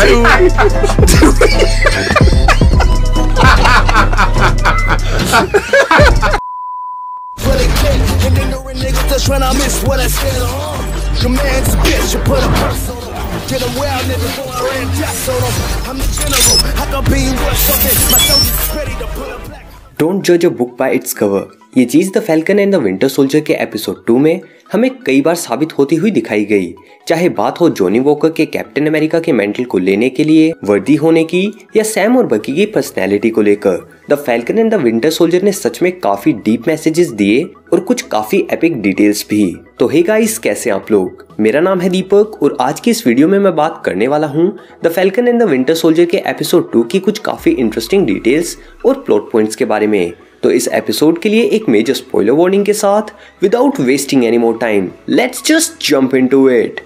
Don't जज a book by its cover. ये चीज the falcon and the Winter Soldier के एपिसोड 2 में हमें कई बार साबित होती हुई दिखाई गई, चाहे बात हो जॉनी वॉकर के कैप्टन अमेरिका के मेंटल को लेने के लिए वर्दी होने की या सैम और बकी की पर्सनैलिटी को लेकर। The falcon and the Winter soldier ने सच में काफी डीप मैसेजेस दिए और कुछ काफी एपिक डिटेल्स भी। तो हे गाइस, कैसे आप लोग? मेरा नाम है दीपक और आज की इस वीडियो में मैं बात करने वाला हूँ the falcon and the Winter Soldier के एपिसोड 2 की कुछ काफी इंटरेस्टिंग डिटेल्स और प्लॉट पॉइंट्स के बारे में। तो इस एपिसोड के लिए एक मेजर स्पॉइलर वार्निंग के साथ, without wasting any more time, let's just jump into it.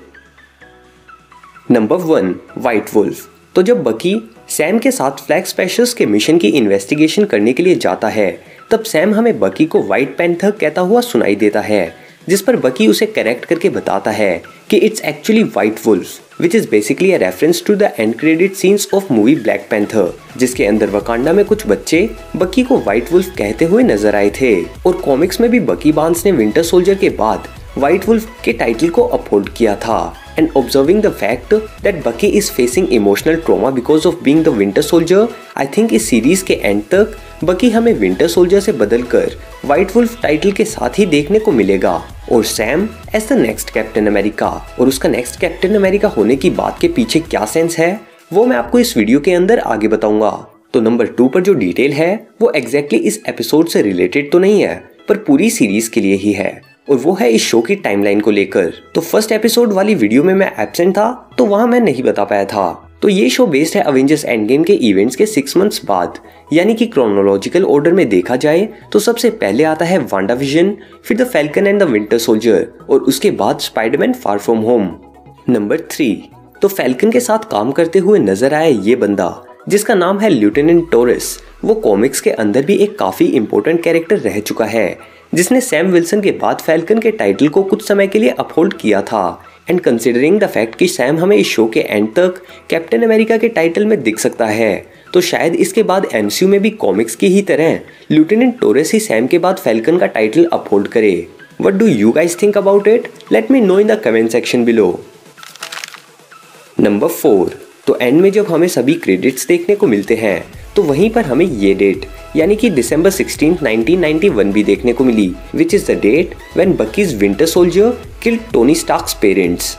Number 1, White Wolf. तो जब बकी सैम के साथ फ्लैग स्मैशर्स के मिशन की इन्वेस्टिगेशन करने के लिए जाता है, तब सैम हमें बकी को व्हाइट पैंथर कहता हुआ सुनाई देता है, जिस पर बकी उसे करेक्ट करके बताता है कि it's actually White Wolf, which is basically a reference to the end credit scenes of movie Black Panther, जिसके अंदर वकांडा में कुछ बच्चे बकी को व्हाइट वुल्फ कहते हुए नजर आए थे। और कॉमिक्स में भी बकी बार्न्स ने विंटर सोल्जर के बाद व्हाइट वुल्फ के टाइटल को अपहोल्ड किया था। And observing the fact that Bucky is facing emotional trauma because of being the Winter Soldier, I think इस सीरीज के एंड तक बकी हमें विंटर सोल्जर से बदलकर व्हाइट वुल्फ टाइटल के साथ ही देखने को मिलेगा और Sam as the next Captain America. और उसका नेक्स्ट कैप्टन अमेरिका होने की बात के पीछे क्या सेंस है वो मैं आपको इस वीडियो के अंदर आगे बताऊंगा। तो नंबर 2 पर जो डिटेल है वो एग्जैक्टली इस एपिसोड से रिलेटेड तो नहीं है, पर पूरी सीरीज के लिए ही है, और वो है इस शो की टाइमलाइन को लेकर। तो फर्स्ट एपिसोड वाली वीडियो में मैं एब्सेंट था, तो वहां मैं नहीं बता पाया था। तो ये शो बेस्ड है अवेंजर्स एंड गेम के इवेंट्स के 6 मंथ्स बाद, यानी कि क्रोनोलॉजिकल ऑर्डर में देखा जाए तो सबसे पहले आता है वांडा विजन, फिर the falcon and the Winter soldier और उसके बाद Spiderman far from home. Number 3, तो फैल्कन के साथ काम करते हुए नजर आया ये बंदा जिसका नाम है लिeutenant टोरस। वो कॉमिक्स के अंदर भी एक काफी इंपॉर्टेंट कैरेक्टर रह चुका है, जिसने सैम विल्सन के बाद फैल्कन के टाइटल को कुछ समय के लिए अपहोल्ड किया था। एंड कंसिडरिंग द फैक्ट कि सैम हमें इस शो के एंड तक कैप्टन अमेरिका के टाइटल में दिख सकता है, तो शायद इसके बाद एमसीयू में भी कॉमिक्स की ही तरह लिeutenant टोरस ही सैम के बाद फैल्कन का टाइटल अपहोल्ड करे। What do you guys think about it? Let me know in the comment section below. Number 4, तो एंड में जब हमें सभी क्रेडिट्स देखने को मिलते हैं तो वहीं पर हमें ये डेट यानी कि December 16, 1991 भी देखने को मिली, which is the date when Bucky's Winter Soldier killed Tony Stark's parents.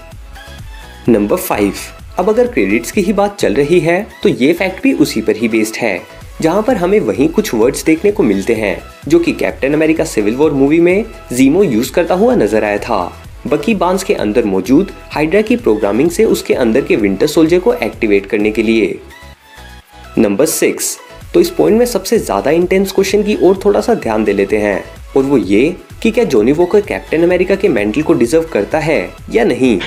Number 5, अब अगर क्रेडिट्स की ही बात चल रही है तो ये फैक्ट भी उसी पर ही बेस्ड है, जहां पर हमें वहीं कुछ वर्ड्स देखने को मिलते हैं जो कि Captain America Civil War movie में जीमो यूज करता हुआ नजर आया था, बकी बार्न्स के अंदर मौजूद हाइड्रा की प्रोग्रामिंग से उसके अंदर के विंटर सोल्जर को एक्टिवेट करने के लिए। नंबर 6, तो इस पॉइंट में सबसे ज्यादा इंटेंस क्वेश्चन की ओर थोड़ा सा ध्यान दे लेते हैं, और वो ये कि क्या जॉनी वॉकर कैप्टन अमेरिका के मेंटल को डिजर्व करता है या नहीं।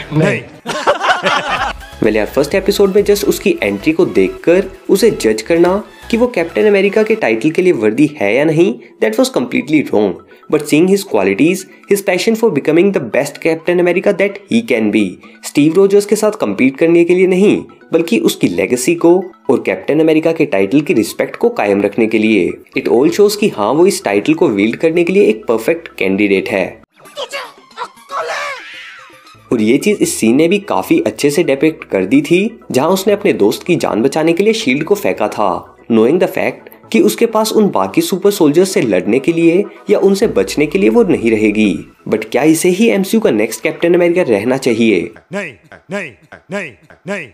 वेल यार, फर्स्ट एपिसोड में जस्ट उसकी एंट्री को देखकर उसे जज करना कि वो कैप्टन अमेरिका के टाइटल के लिए वर्दी है या नहीं, that was completely wrong. But seeing his qualities, his passion for becoming the best captain America that he can be, Steve Rogers के साथ compete करने के लिए नहीं, बल्कि उसकी लेगेसी को और कैप्टन अमेरिका के टाइटल की रिस्पेक्ट को कायम रखने के लिए, इट ऑल शोज कि हाँ, वो इस टाइटल को वील्ड करने के लिए एक परफेक्ट कैंडिडेट है। और ये चीज इस सीन ने भी काफी अच्छे से डिपिक्ट कर दी थी, जहां उसने अपने दोस्त की जान बचाने के लिए शील्ड को फेंका था, नोइंग द फैक्ट कि उसके पास उन बाकी सुपर सोल्जर्स से लड़ने के लिए या उनसे बचने के लिए वो नहीं रहेगी। बट क्या इसे ही एमसीयू का नेक्स्ट कैप्टन अमेरिका रहना चाहिए? नहीं, नहीं, नहीं, नहीं।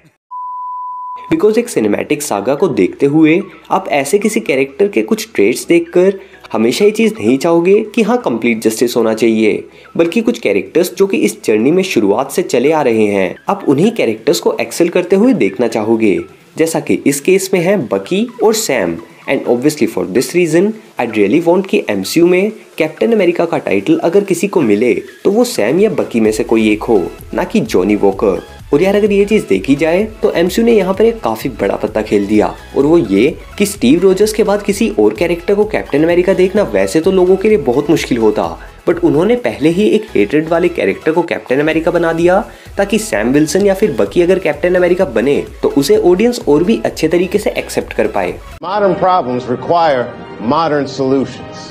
बिकॉज एक सिनेमैटिक सागा को देखते हुए आप ऐसे किसी कैरेक्टर के कुछ ट्रेट्स देखकर हमेशा ये चीज नहीं चाहोगे कि हाँ, कंप्लीट जस्टिस होना चाहिए, बल्कि कुछ कैरेक्टर्स जो कि इस जर्नी में शुरुआत से चले आ रहे हैं, आप उन्हीं कैरेक्टर्स को एक्सेल करते हुए देखना चाहोगे, जैसा कि इस केस में है बकी और Sam. And obviously for this reason I really want कि एमसीयू में कैप्टन अमेरिका का टाइटल अगर किसी को मिले तो वो सैम या बकी में से कोई एक हो, ना कि जॉनी वॉकर। और यार अगर ये चीज देखी जाए तो एमसीयू ने यहाँ पर एक काफी बड़ा पत्ता खेल दिया, और वो ये कि स्टीव रोजर्स के बाद किसी और कैरेक्टर को कैप्टन अमेरिका देखना वैसे तो लोगों के लिए बहुत मुश्किल होता, बट उन्होंने पहले ही एक हेटेड वाले कैरेक्टर को कैप्टन अमेरिका बना दिया ताकि सैम विल्सन या फिर बकी अगर कैप्टन अमेरिका बने तो उसे ऑडियंस और भी अच्छे तरीके से एक्सेप्ट कर पाए। Modern problems require modern solutions.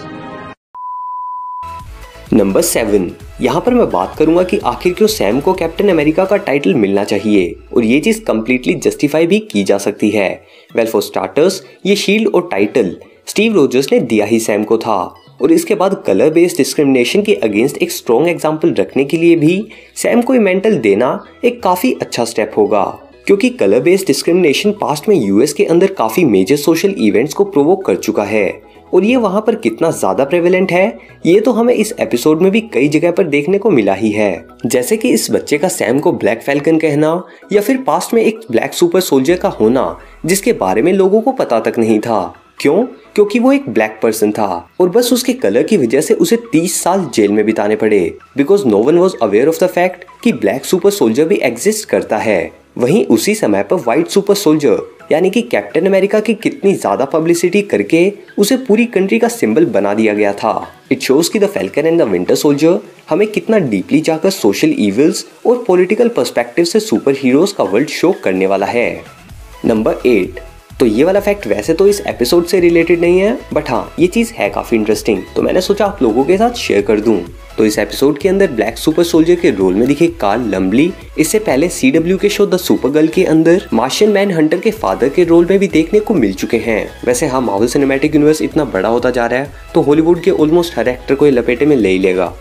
Number 7, यहाँ पर मैं बात करूंगा कि आखिर क्यों सैम को कैप्टन अमेरिका का टाइटल मिलना चाहिए, और ये चीज कम्प्लीटली जस्टिफाई भी की जा सकती है। वेल फॉर स्टार्टर्स, ये शील्ड और टाइटल स्टीव रोजर्स ने दिया ही सैम को था, और इसके बाद कलर बेस्ड डिस्क्रिमिनेशन के अगेंस्ट एक स्ट्रॉन्ग एग्जाम्पल रखने के लिए भी सैम को मेंटल देना एक काफी अच्छा स्टेप होगा, क्योंकि कलर बेस्ड डिस्क्रिमिनेशन पास्ट में यूएस के अंदर काफी मेजर सोशल इवेंट्स को प्रोवोक कर चुका है, और ये वहां पर कितना ज्यादा प्रेवेलेंट है ये तो हमें इस एपिसोड में भी कई जगह पर देखने को मिला ही है। जैसे कि इस बच्चे का सैम को ब्लैक फैल्कन कहना, या फिर पास्ट में एक ब्लैक सुपर सोल्जर का होना जिसके बारे में लोगों को पता तक नहीं था। क्यों? क्योंकि वो एक ब्लैक पर्सन था और बस उसके कलर की वजह से उसे 30 साल जेल में बिताने पड़े, because no one was aware of the fact कि ब्लैक सुपर सोल्जर भी एग्जिस्ट करता है। वहीं उसी समय पर व्हाइट सुपर सोल्जर यानी कि कैप्टन अमेरिका की कितनी ज्यादा पब्लिसिटी करके उसे पूरी कंट्री का सिंबल बना दिया गया था। इट शोज कि the falcon and the Winter soldier हमें कितना डीपली जाकर सोशल इविल्स और पॉलिटिकल पर्सपेक्टिव से सुपर हीरोज का वर्ल्ड शो करने वाला है। नंबर 8, तो ये वाला फैक्ट वैसे तो इस एपिसोड से रिलेटेड नहीं है, बट हाँ ये चीज है काफी इंटरेस्टिंग, तो मैंने सोचा आप लोगों के साथ शेयर कर दूं। तो इस एपिसोड के अंदर ब्लैक सुपर सोल्जर के रोल में दिखे कार्ल लम्बली इससे पहले CW के शो द सुपर गर्ल के अंदर मार्शियन मैन हंटर के फादर के रोल में भी देखने को मिल चुके हैं। वैसे हाँ, मार्वल सिनेमैटिक यूनिवर्स इतना बड़ा होता जा रहा है तो हॉलीवुड के ऑलमोस्ट हर एक्टर को ये लपेटे में ले ही लेगा।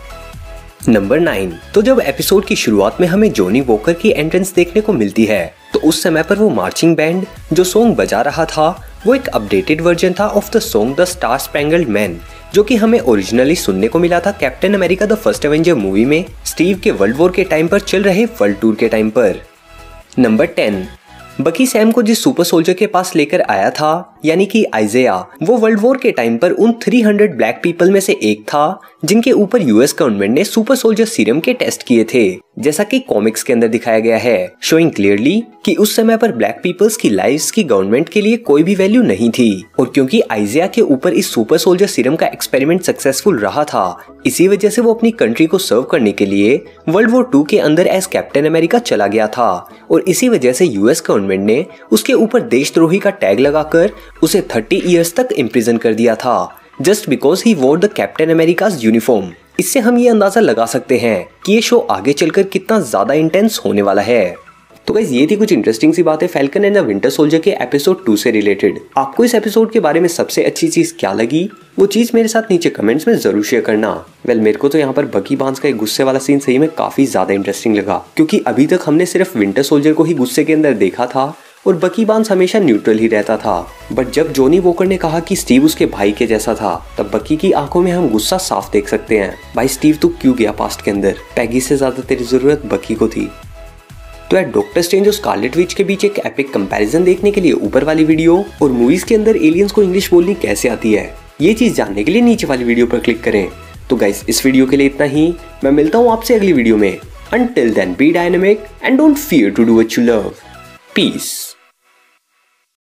नंबर 9, तो जब एपिसोड की शुरुआत में हमें जॉनी वॉकर की एंट्रेंस देखने को मिलती है तो उस समय पर वो मार्चिंग बैंड जो सॉन्ग बजा रहा था वो एक अपडेटेड वर्जन था of the song the star spangled man, जो कि हमें ओरिजिनली सुनने को मिला था captain America the first Avenger movie में स्टीव के वर्ल्ड वॉर के टाइम पर चल रहे वर्ल्ड टूर के टाइम पर। नंबर 10, बकी सैम को जिस सुपर सोल्जर के पास लेकर आया था यानी कि आइजेया, वो वर्ल्ड वॉर के टाइम पर उन 300 ब्लैक पीपल में से एक था जिनके ऊपर यूएस गवर्नमेंट ने सुपर सोल्जर सीरम के टेस्ट किए थे, जैसा कि कॉमिक्स के अंदर दिखाया गया है, शोइंग क्लियरली कि उस समय पर ब्लैक पीपल्स की लाइव्स की गवर्नमेंट के लिए कोई भी वैल्यू नहीं थी। और क्योंकि आइजेया के ऊपर इस सुपर सोल्जर सीरम का एक्सपेरिमेंट सक्सेसफुल रहा था, इसी वजह से वो अपनी कंट्री को सर्व करने के लिए वर्ल्ड वॉर 2 के अंदर एज कैप्टन अमेरिका चला गया था, और इसी वजह से यूएस गवर्नमेंट ने उसके ऊपर देशद्रोही का टैग लगाकर उसे 30 इयर्स तक इम्प्रिजन कर दिया था, जस्ट बिकॉज ही वोर द कैप्टन अमेरिकाज यूनिफॉर्म। इससे हम ये अंदाजा लगा सकते हैं कि ये शो आगे चलकर कितना ज्यादा इंटेंस होने वाला है। तो गाइस ये थी कुछ इंटरेस्टिंग सी बातें falcon and the Winter Soldier के एपिसोड 2 से रिलेटेड। आपको इस एपिसोड के बारे में सबसे अच्छी चीज क्या लगी वो चीज मेरे साथ नीचे कमेंट्स में जरूर शेयर करना। वेल मेरे को तो यहाँ पर बकी बार्न्स का एक गुस्से वाला सीन सही में काफी ज्यादा इंटरेस्टिंग लगा, क्योंकि अभी तक हमने सिर्फ विंटर सोल्जर को ही गुस्से के अंदर देखा था और बकी बार्न्स हमेशा न्यूट्रल ही रहता था। बट जब जॉनी वॉकर ने कहा कि स्टीव उसके भाई के जैसा था, तब बकी की आंखों में हम गुस्सा साफ देख सकते हैं। भाई स्टीव तू क्यों गया पास्ट के अंदर? पैगी से ज्यादा तेरी जरूरत बकी को थी। तो यार डॉक्टर स्ट्रेंज और स्कारलेट विच के बीच एक एपिक कंपैरिजन देखने के लिए ऊपर वाली वीडियो और मूवीज के अंदर एलियंस को इंग्लिश बोलनी कैसे आती है ये चीज जानने के लिए नीचे वाली वीडियो पर क्लिक करें। तो गाइस इस वीडियो के लिए इतना ही, मैं मिलता हूँ आपसे अगली वीडियो में। Until then, be dynamic and don't fear to do what you love. Peace.